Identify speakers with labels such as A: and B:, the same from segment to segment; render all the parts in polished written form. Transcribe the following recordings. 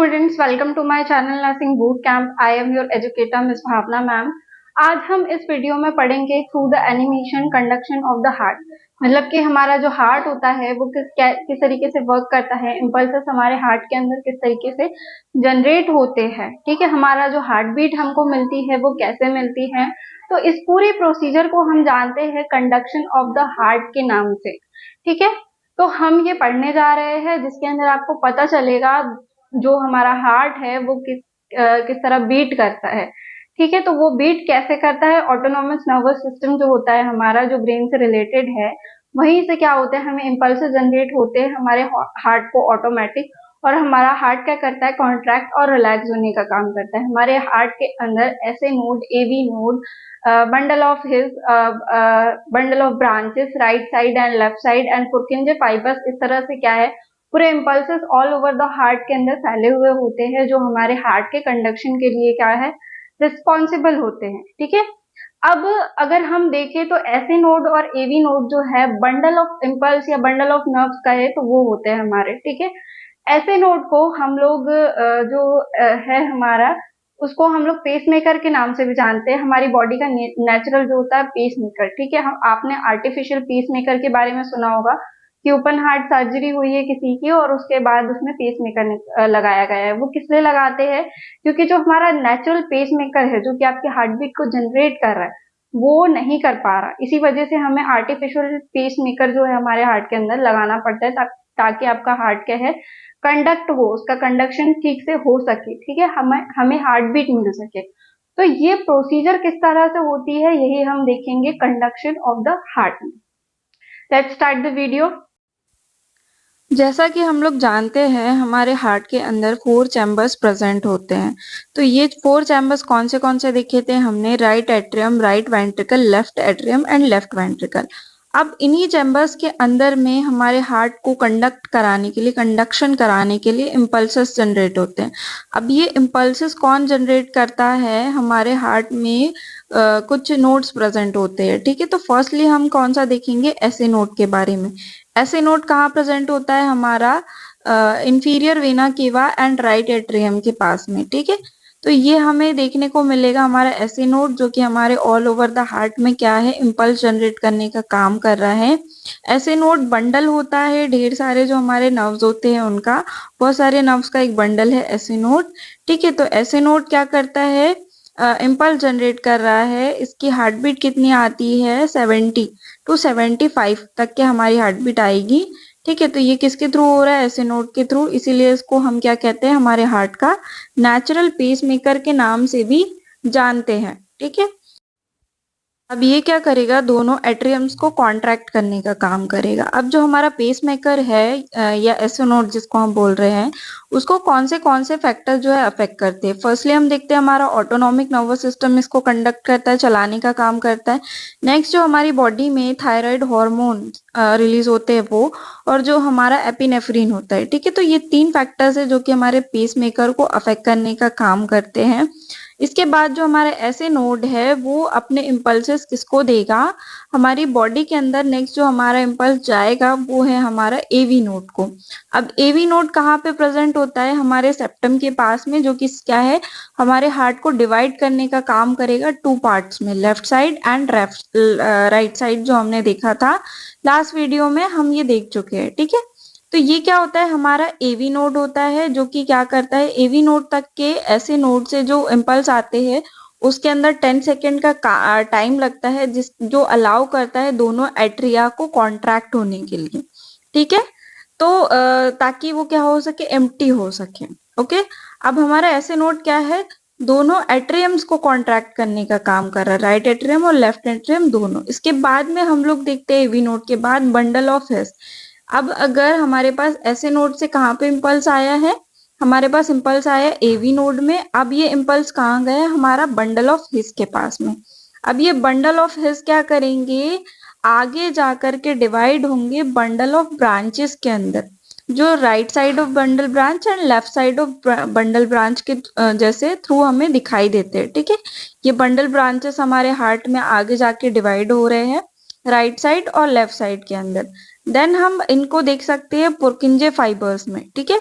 A: Students, welcome to my channel nursing boot camp. I am your educator miss Bhavna ma'am. आज हम इस video में पढ़ेंगे through the animation conduction of the heart. मतलब कि हमारा जो हार्ट होता है वो किस तरीके से वर्क करता है, इम्पल्सेस हमारे हार्ट के अंदर किस तरीके से जनरेट होते हैं। ठीक है, हमारा जो हार्ट बीट हमको मिलती है वो कैसे मिलती है। तो इस पूरी प्रोसीजर को हम जानते हैं कंडक्शन ऑफ द हार्ट के नाम से। ठीक है, तो हम ये पढ़ने जा रहे हैं जिसके अंदर आपको पता चलेगा जो हमारा हार्ट है वो किस तरह बीट करता है। ठीक है, तो वो बीट कैसे करता है, ऑटोनोमस नर्वस सिस्टम जो होता है हमारा, जो ब्रेन से रिलेटेड है, वहीं से क्या होता है, हमें इम्पल्स जनरेट होते हैं हमारे हार्ट को ऑटोमेटिक। और हमारा हार्ट क्या करता है, कॉन्ट्रैक्ट और रिलैक्स होने का काम करता है। हमारे हार्ट के अंदर SA node, AV node, bundle of branches, right side and left side and Purkinje fibres, इस तरह से क्या है, पूरे impulses all over the heart के अंदर फैले हुए होते हैं, जो हमारे हार्ट के कंडक्शन के लिए क्या है, रिस्पॉन्सिबल होते हैं। ठीक है, अब अगर हम देखें तो ऐसे नोड और एवी नोड जो है बंडल ऑफ इम्पल्स या बंडल ऑफ नर्व्स कहे तो वो होते हैं हमारे। ठीक है, ऐसे नोड को हम लोग है हमारा, उसको हम लोग पेसमेकर के नाम से भी जानते हैं। हमारी बॉडी का नेचुरल जो होता है पेसमेकर। ठीक है, हम आपने आर्टिफिशियल पेसमेकर के बारे में सुना होगा कि ओपन हार्ट सर्जरी हुई है किसी की और उसके बाद उसमें पेसमेकर लगाया गया है। वो किस लिए लगाते हैं, क्योंकि जो हमारा नेचुरल पेसमेकर है जो कि आपके हार्ट बीट को जनरेट कर रहा है वो नहीं कर पा रहा, इसी वजह से हमें आर्टिफिशियल पेसमेकर जो है हमारे हार्ट के अंदर लगाना पड़ता है ताकि आपका हार्ट क्या है, कंडक्ट हो, उसका कंडक्शन ठीक से हो सके। ठीक है, हमें हार्ट बीट मिल सके। तो ये प्रोसीजर किस तरह से होती है यही हम देखेंगे कंडक्शन ऑफ द हार्ट में। Let's start the video.
B: जैसा कि हम लोग जानते हैं हमारे हार्ट के अंदर 4 चैम्बर्स प्रेजेंट होते हैं। तो ये 4 चैम्बर्स कौन से देखे थे हमने, right atrium, right ventricle, left atrium and left ventricle. अब इन्हीं चैम्बर्स के अंदर में हमारे हार्ट को कंडक्ट कराने के लिए, कंडक्शन कराने के लिए इम्पल्सेस जनरेट होते हैं। अब ये इम्पल्सेस कौन जनरेट करता है, हमारे हार्ट में कुछ नोड्स प्रेजेंट होते हैं। ठीक है, तो फर्स्टली हम कौन सा देखेंगे, ऐसे नोड के बारे में। ऐसे नोड कहाँ प्रेजेंट होता है, हमारा inferior vena cava and right atrium के पास में। ठीक है, तो ये हमें देखने को मिलेगा हमारा ऐसे नोड, जो कि हमारे ऑल ओवर द हार्ट में क्या है, इम्पल्स जनरेट करने का काम कर रहा है। ऐसे नोड बंडल होता है, ढेर सारे जो हमारे नर्व्स होते हैं उनका, बहुत सारे नर्व्स का एक बंडल है ऐसे नोड। ठीक है, तो ऐसे नोड क्या करता है, इम्पल्स जनरेट कर रहा है। इसकी हार्ट बीट कितनी आती है, 70 to 75 तक के हमारी हार्ट बीट आएगी। ठीक है, तो ये किसके थ्रू हो रहा है, ऐसे नोड के थ्रू, इसीलिए इसको हम क्या कहते हैं, हमारे हार्ट का नेचुरल पेसमेकर के नाम से भी जानते हैं। ठीक है, अब ये क्या करेगा, दोनों एट्रियम्स को कॉन्ट्रैक्ट करने का काम करेगा। अब जो हमारा पेसमेकर है या एसओ नोड जिसको हम बोल रहे हैं, उसको कौन से फैक्टर जो है अफेक्ट करते हैं। फर्स्टली हम देखते हैं हमारा ऑटोनॉमिक नर्वस सिस्टम इसको कंडक्ट करता है, चलाने का काम करता है। नेक्स्ट जो हमारी बॉडी में थायराइड हार्मोन रिलीज होते हैं वो, और जो हमारा एपिनेफ्रिन होता है। ठीक है, तो ये 3 फैक्टर्स है जो कि हमारे पेसमेकर को अफेक्ट करने का काम करते हैं। इसके बाद जो हमारे ऐसे नोड है वो अपने इम्पल्सेस किसको देगा, हमारी बॉडी के अंदर। नेक्स्ट जो हमारा इम्पल्स जाएगा वो है हमारा एवी नोड को। अब एवी नोड कहाँ पे प्रेजेंट होता है, हमारे सेप्टम के पास में, जो कि क्या है, हमारे हार्ट को डिवाइड करने का काम करेगा 2 पार्ट्स में, left side and right side, जो हमने देखा था लास्ट वीडियो में, हम ये देख चुके हैं। ठीक है, तो ये क्या होता है, हमारा एवी नोड होता है, जो कि क्या करता है, एवी नोड तक के ऐसे नोड से जो इम्पल्स आते हैं उसके अंदर 10 सेकेंड का टाइम लगता है, जो अलाउ करता है दोनों एट्रिया को कॉन्ट्रैक्ट होने के लिए। ठीक है, तो ताकि वो क्या हो सके, एम्प्टी हो सके। ओके, अब हमारा ऐसे नोड क्या है, दोनों एट्रियम्स को कॉन्ट्रैक्ट करने का काम कर रहा है, राइट एट्रियम और लेफ्ट एट्रियम दोनों। इसके बाद में हम लोग देखते हैं एवी नोड के बाद बंडल ऑफ हिस। अब अगर हमारे पास ऐसे नोड से कहाँ पे इम्पल्स आया है, हमारे पास इम्पल्स आया एवी नोड में। अब ये इम्पल्स कहाँ गया, हमारा बंडल ऑफ हिस के पास में। अब ये बंडल ऑफ हिस क्या करेंगे, आगे जाकर के डिवाइड होंगे बंडल ऑफ ब्रांचेस के अंदर, जो right side of bundle branch and left side of bundle branch के जैसे थ्रू हमें दिखाई देते हैं। ठीक है, ये बंडल ब्रांचेस हमारे हार्ट में आगे जाके डिवाइड हो रहे हैं राइट साइड और लेफ्ट साइड के अंदर। देन हम इनको देख सकते हैं पुरकिंजे फाइबर्स में। ठीक है,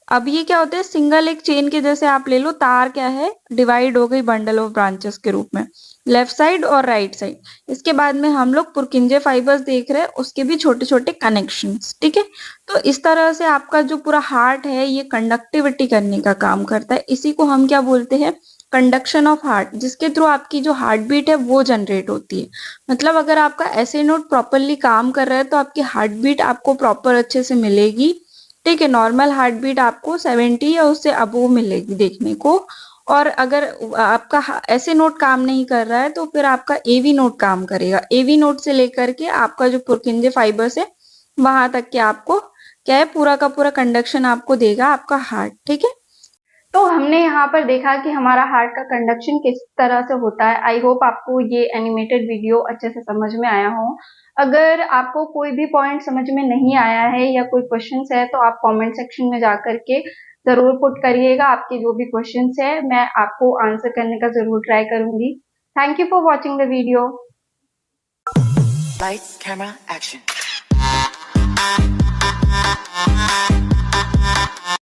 B: अब ये क्या होता है, सिंगल एक चेन के जैसे आप ले लो, तार क्या है, डिवाइड हो गई बंडल ऑफ ब्रांचेस के रूप में, लेफ्ट साइड और राइट साइड। इसके बाद में हम लोग पुरकिंजे फाइबर्स देख रहे हैं, उसके भी छोटे छोटे कनेक्शंस, ठीक है। तो इस तरह से आपका जो पूरा हार्ट है ये कंडक्टिविटी करने का काम करता है। इसी को हम क्या बोलते हैं, कंडक्शन ऑफ हार्ट, जिसके थ्रू आपकी जो हार्ट बीट है वो जनरेट होती है। मतलब अगर आपका ऐसे नोड प्रॉपरली काम कर रहा है तो आपकी हार्ट बीट आपको प्रॉपर अच्छे से मिलेगी, ठीक है। नॉर्मल हार्ट बीट आपको 70 या उससे अबोव मिलेगी देखने को। और अगर आपका ऐसे नोट काम नहीं कर रहा है तो फिर आपका एवी नोट काम करेगा। एवी नोट से लेकर के आपका जो पुरकिंजे फाइबर्स है वहां तक के आपको क्या है, पूरा का पूरा कंडक्शन आपको देगा आपका हार्ट, ठीक है।
A: तो हमने यहाँ पर देखा कि हमारा हार्ट का कंडक्शन किस तरह से होता है। आई होप आपको ये एनिमेटेड वीडियो अच्छे से समझ में आया हो। अगर आपको कोई भी पॉइंट समझ में नहीं आया है या कोई क्वेश्चंस है तो आप कमेंट सेक्शन में जा करके जरूर पुट करिएगा। आपके जो भी क्वेश्चंस है मैं आपको आंसर करने का जरूर ट्राई करूंगी। Thank you for watching the video.
C: Lights, camera, action.